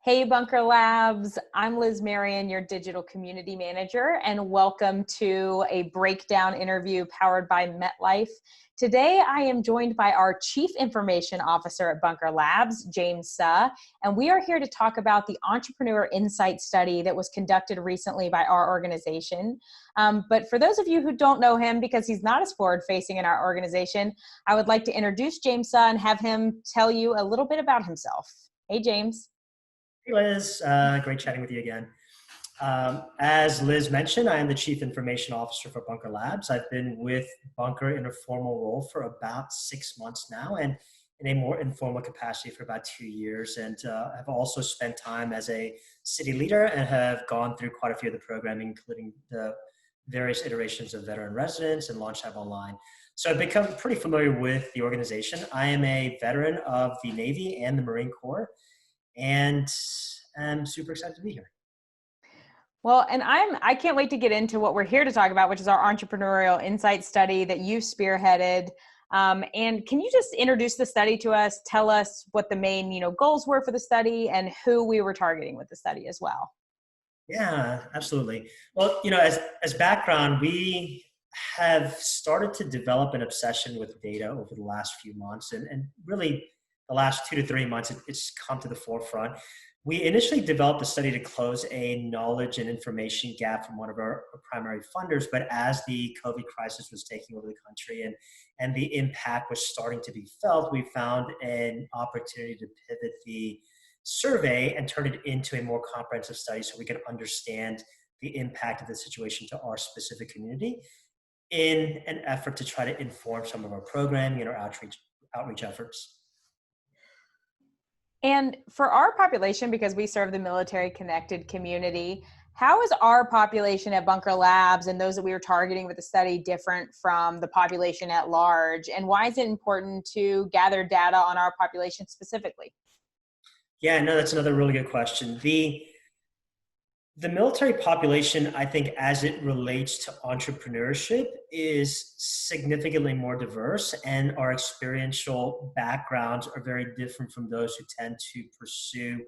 Hey, Bunker Labs. I'm Liz Marion, your digital community manager, and welcome to a breakdown interview powered by MetLife. Today, I am joined by our Chief Information Officer at Bunker Labs, James Suh, and we are here to talk about the Entrepreneur Insight Study that was conducted recently by our organization. But for those of you who don't know him, because he's not as forward-facing in our organization, I would like to introduce James Suh and have him tell you a little bit about himself. Hey, James. Hey Liz, great chatting with you again. As Liz mentioned, I am the Chief Information Officer for Bunker Labs. I've been with Bunker in a formal role for about 6 months now, and in a more informal capacity for about 2 years. And I've also spent time as a city leader and have gone through quite a few of the programming, including the various iterations of veteran residence and Launch Tab Online. So I've become pretty familiar with the organization. I am a veteran of the Navy and the Marine Corps, and I'm super excited to be here. Well, and I can't wait to get into what we're here to talk about, which is our Entrepreneurial Insight Study that you spearheaded. And can you just introduce the study to us? Tell us what the main, goals were for the study and who we were targeting with the study as well. Yeah, absolutely. Well, as background, we have started to develop an obsession with data over the last few months, and really the last 2 to 3 months, it's come to the forefront. We initially developed the study to close a knowledge and information gap from one of our primary funders, but as the COVID crisis was taking over the country and the impact was starting to be felt, we found an opportunity to pivot the survey and turn it into a more comprehensive study so we could understand the impact of the situation to our specific community in an effort to try to inform some of our programming and our outreach efforts. And for our population, because we serve the military connected community, how is our population at Bunker Labs and those that we were targeting with the study different from the population at large? And why is it important to gather data on our population specifically? Yeah, no, that's another really good question. The military population, I think, as it relates to entrepreneurship, is significantly more diverse, and our experiential backgrounds are very different from those who tend to pursue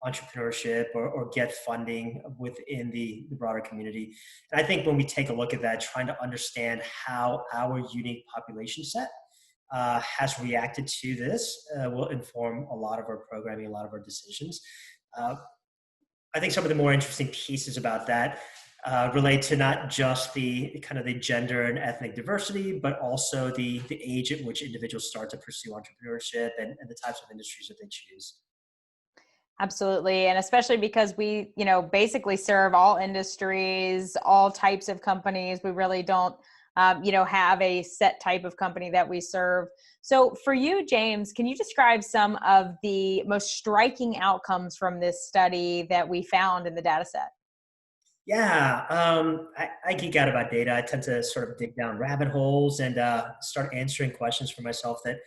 entrepreneurship or get funding within the broader community. And I think when we take a look at that, trying to understand how our unique population set has reacted to this will inform a lot of our programming, a lot of our decisions. Uh, I think some of the more interesting pieces about that relate to not just the kind of the gender and ethnic diversity, but also the age at which individuals start to pursue entrepreneurship and the types of industries that they choose. Absolutely. And especially because we, basically serve all industries, all types of companies. We really don't, have a set type of company that we serve. So for you, James, can you describe some of the most striking outcomes from this study that we found in the data set? Yeah, I geek out about data. I tend to sort of dig down rabbit holes and start answering questions for myself that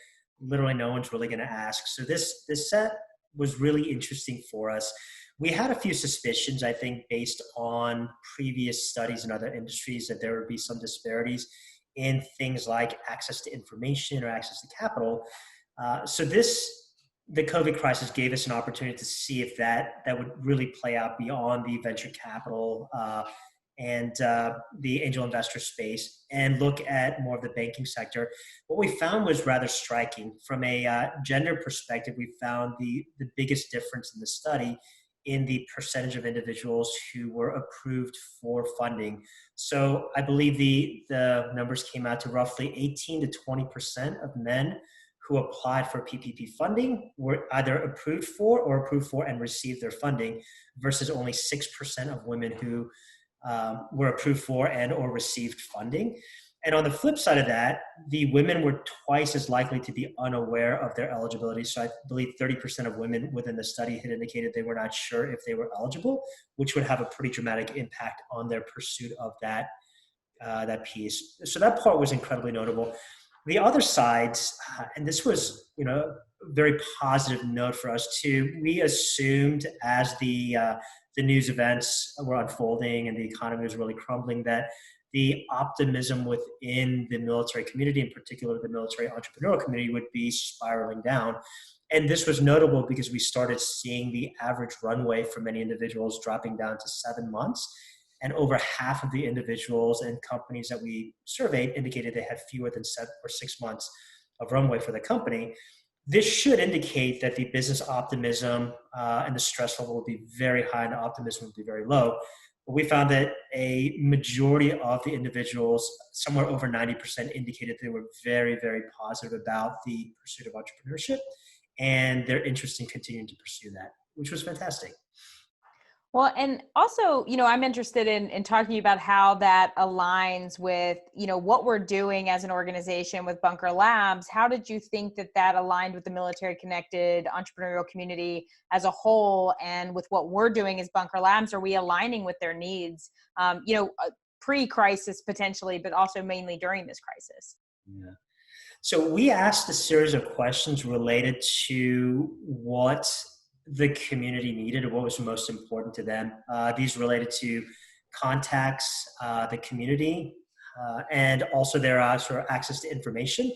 literally no one's really going to ask. So this set was really interesting for us. We had a few suspicions, I think, based on previous studies in other industries, that there would be some disparities in things like access to information or access to capital. So the COVID crisis gave us an opportunity to see if that would really play out beyond the venture capital and the angel investor space, and look at more of the banking sector. What we found was rather striking. From a gender perspective, we found the biggest difference in the study in the percentage of individuals who were approved for funding. So I believe the numbers came out to roughly 18 to 20% of men who applied for PPP funding were either approved for and received their funding, versus only 6% of women who were approved for and or received funding. And on the flip side of that, the women were twice as likely to be unaware of their eligibility. So I believe 30% of women within the study had indicated they were not sure if they were eligible, which would have a pretty dramatic impact on their pursuit of that piece. So that part was incredibly notable. The other sides, and this was, a very positive note for us too. We assumed as the news events were unfolding and the economy was really crumbling, that the optimism within the military community, in particular the military entrepreneurial community, would be spiraling down. And this was notable because we started seeing the average runway for many individuals dropping down to 7 months. And over half of the individuals and companies that we surveyed indicated they had fewer than 7 or 6 months of runway for the company. This should indicate that the business optimism and the stress level will be very high and the optimism will be very low. But we found that a majority of the individuals, somewhere over 90%, indicated they were very, very positive about the pursuit of entrepreneurship and their interest in continuing to pursue that, which was fantastic. Well, and also, I'm interested in talking about how that aligns with, what we're doing as an organization with Bunker Labs. How did you think that aligned with the military connected entrepreneurial community as a whole, and with what we're doing as Bunker Labs? Are we aligning with their needs, pre-crisis potentially, but also mainly during this crisis? Yeah. So we asked a series of questions related to what the community needed or what was most important to them. These related to contacts, the community, and also their sort of access to information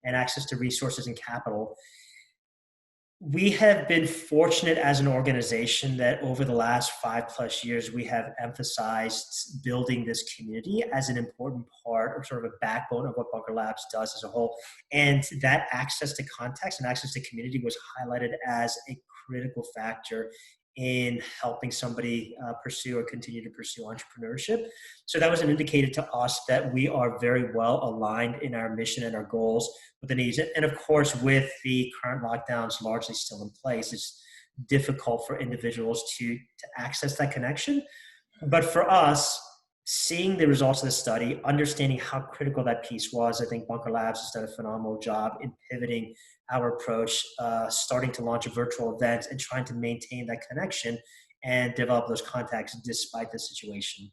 and access to resources and capital. We have been fortunate as an organization that over the last 5+ years, we have emphasized building this community as an important part or sort of a backbone of what Bunker Labs does as a whole. And that access to contacts and access to community was highlighted as a critical factor in helping somebody pursue or continue to pursue entrepreneurship. So that was an indicator to us that we are very well aligned in our mission and our goals with the needs. And of course, with the current lockdowns largely still in place, it's difficult for individuals to access that connection. But for us, seeing the results of the study, understanding how critical that piece was, I think Bunker Labs has done a phenomenal job in pivoting our approach, starting to launch a virtual event and trying to maintain that connection and develop those contacts despite the situation.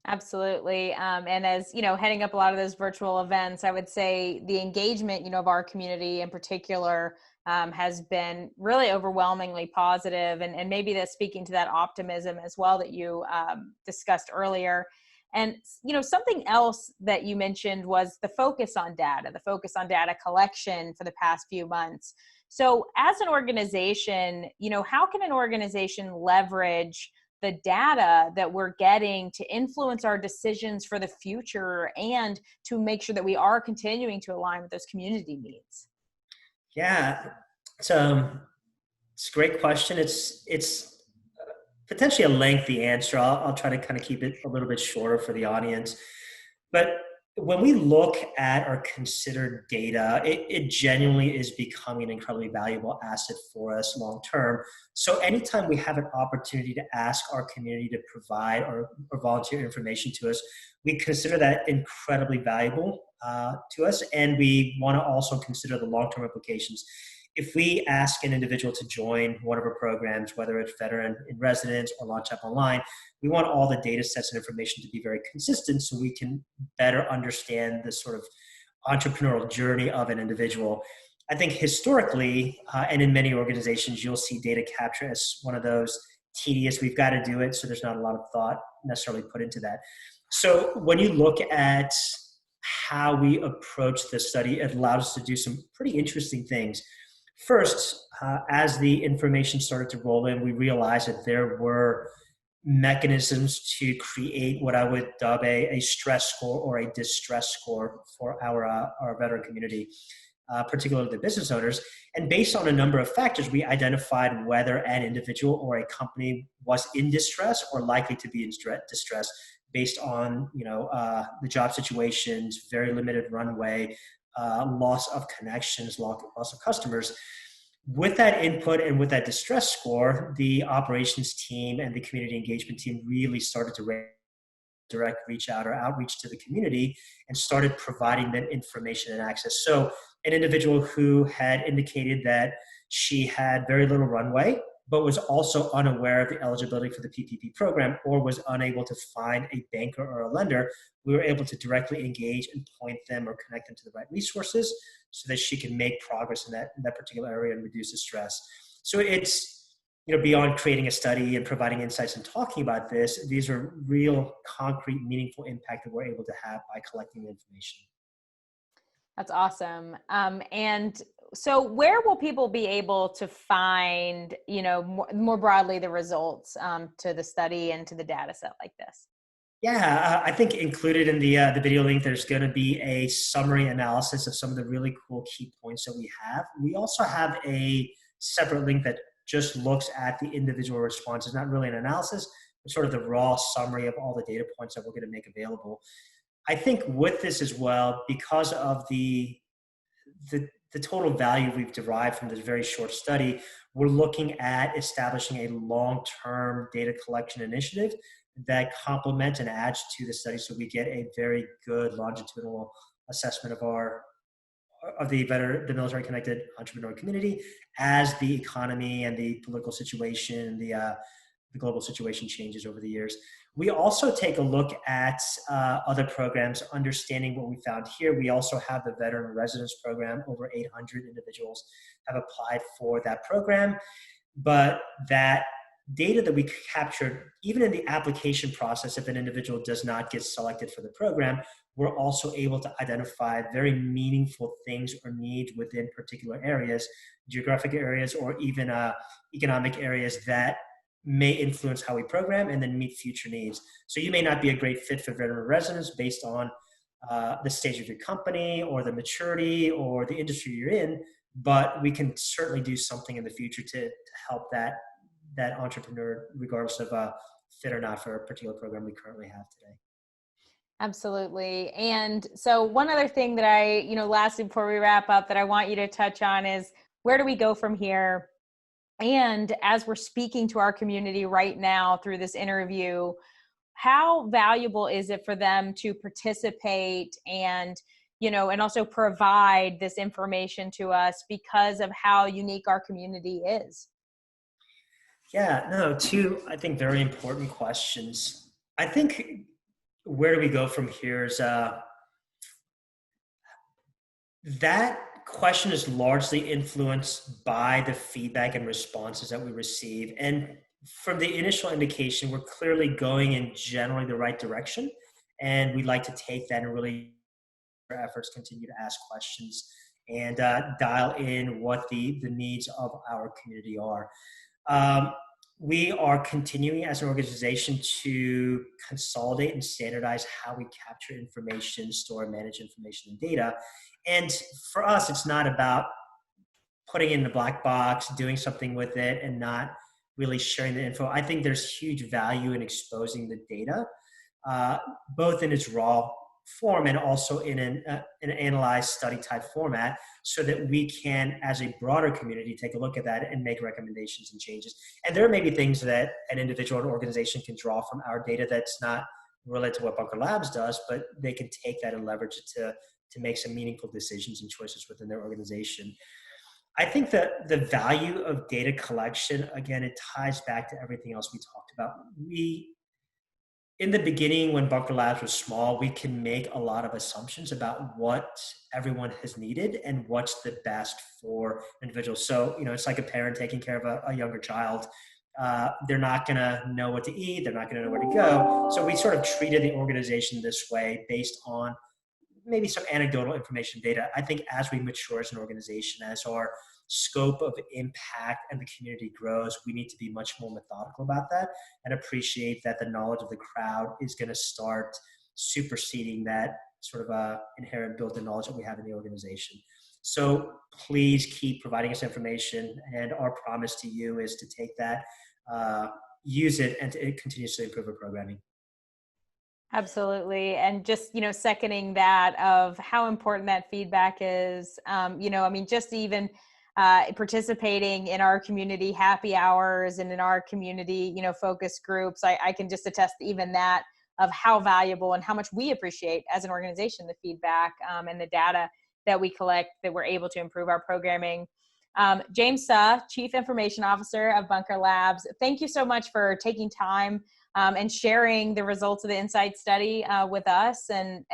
Absolutely. And as, heading up a lot of those virtual events, I would say the engagement, of our community in particular, has been really overwhelmingly positive, and maybe that's speaking to that optimism as well that you discussed earlier. And, something else that you mentioned was the focus on data collection for the past few months. So as an organization, how can an organization leverage the data that we're getting to influence our decisions for the future and to make sure that we are continuing to align with those community needs? Yeah, it's a great question. It's potentially a lengthy answer. I'll try to kind of keep it a little bit shorter for the audience. But when we look at or consider data, it genuinely is becoming an incredibly valuable asset for us long term. So anytime we have an opportunity to ask our community to provide or volunteer information to us, we consider that incredibly valuable to us. And we want to also consider the long-term implications. If we ask an individual to join one of our programs, whether it's Veteran in Residence or Launch App Online, we want all the data sets and information to be very consistent so we can better understand the sort of entrepreneurial journey of an individual. I think historically, and in many organizations, you'll see data capture as one of those tedious, we've got to do it, so there's not a lot of thought necessarily put into that. So when you look at how we approach this study, it allowed us to do some pretty interesting things. First, as the information started to roll in, we realized that there were mechanisms to create what I would dub a stress score or a distress score for our veteran community, particularly the business owners. And based on a number of factors, we identified whether an individual or a company was in distress or likely to be in distress based on the job situations, very limited runway, loss of connections, loss of customers. With that input and with that distress score, the operations team and the community engagement team really started to direct reach out or outreach to the community and started providing them information and access. So an individual who had indicated that she had very little runway, but was also unaware of the eligibility for the PPP program or was unable to find a banker or a lender, we were able to directly engage and point them or connect them to the right resources so that she can make progress in that particular area and reduce the stress. So it's, beyond creating a study and providing insights and talking about this, these are real, concrete, meaningful impact that we're able to have by collecting the information. That's awesome. And So where will people be able to find, more broadly the results to the study and to the data set like this? Yeah, I think included in the video link, there's going to be a summary analysis of some of the really cool key points that we have. We also have a separate link that just looks at the individual responses, not really an analysis, but sort of the raw summary of all the data points that we're going to make available. I think with this as well, because of the total value we've derived from this very short study, we're looking at establishing a long-term data collection initiative that complements and adds to the study, so we get a very good longitudinal assessment of the military connected entrepreneur community as the economy and the political situation, the global situation changes over the years. We also take a look at other programs, understanding what we found here. We also have the veteran residence program. Over 800 individuals have applied for that program, but that data that we captured, even in the application process, if an individual does not get selected for the program, we're also able to identify very meaningful things or needs within particular areas, geographic areas, or even economic areas that may influence how we program and then meet future needs. So you may not be a great fit for veteran residents based on the stage of your company or the maturity or the industry you're in, but we can certainly do something in the future to help that entrepreneur, regardless of fit or not for a particular program we currently have today. Absolutely. And so one other thing that lastly before we wrap up, that I want you to touch on is, where do we go from here? And as we're speaking to our community right now through this interview, how valuable is it for them to participate and also provide this information to us because of how unique our community is? Yeah, no, two, I think, very important questions. I think where do we go from here is that question is largely influenced by the feedback and responses that we receive. And from the initial indication, we're clearly going in generally the right direction. And we'd like to take that and really our efforts, continue to ask questions and dial in what the needs of our community are. We are continuing as an organization to consolidate and standardize how we capture information, store and manage information and data. And for us, it's not about putting it in the black box, doing something with it, and not really sharing the info. I think there's huge value in exposing the data, both in its raw form and also in an analyzed study type format, so that we can, as a broader community, take a look at that and make recommendations and changes. And there may be things that an individual or organization can draw from our data that's not related to what Bunker Labs does, but they can take that and leverage it to make some meaningful decisions and choices within their organization. I think that the value of data collection, again, it ties back to everything else we talked about. In the beginning, when Bunker Labs was small, we can make a lot of assumptions about what everyone has needed and what's the best for individuals. So, it's like a parent taking care of a younger child. They're not going to know what to eat. They're not going to know where to go. So we sort of treated the organization this way based on maybe some anecdotal information data. I think as we mature as an organization, as our scope of impact and the community grows, we need to be much more methodical about that and appreciate that the knowledge of the crowd is going to start superseding that sort of inherent built-in knowledge that we have in the organization. So please keep providing us information, and our promise to you is to take that, use it, and to continuously improve our programming. Absolutely. And just, seconding that of how important that feedback is, just even participating in our community happy hours and in our community, focus groups, I can just attest even that of how valuable and how much we appreciate as an organization, the feedback and the data that we collect, that we're able to improve our programming. James Suh, Chief Information Officer of Bunker Labs, thank you so much for taking time and sharing the results of the InSight study with us. And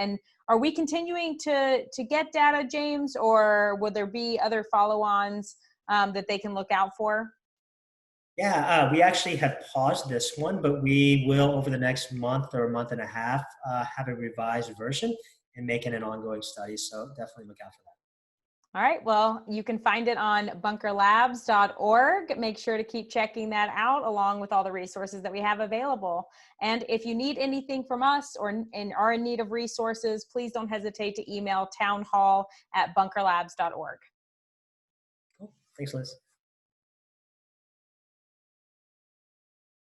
are we continuing to get data, James, or will there be other follow-ons that they can look out for? Yeah, we actually have paused this one, but we will, over the next month or a month and a half, have a revised version and make it an ongoing study. So definitely look out for that. All right. Well, you can find it on bunkerlabs.org. Make sure to keep checking that out along with all the resources that we have available. And if you need anything from us or are in need of resources, please don't hesitate to email townhall@bunkerlabs.org. Cool. Thanks, Liz.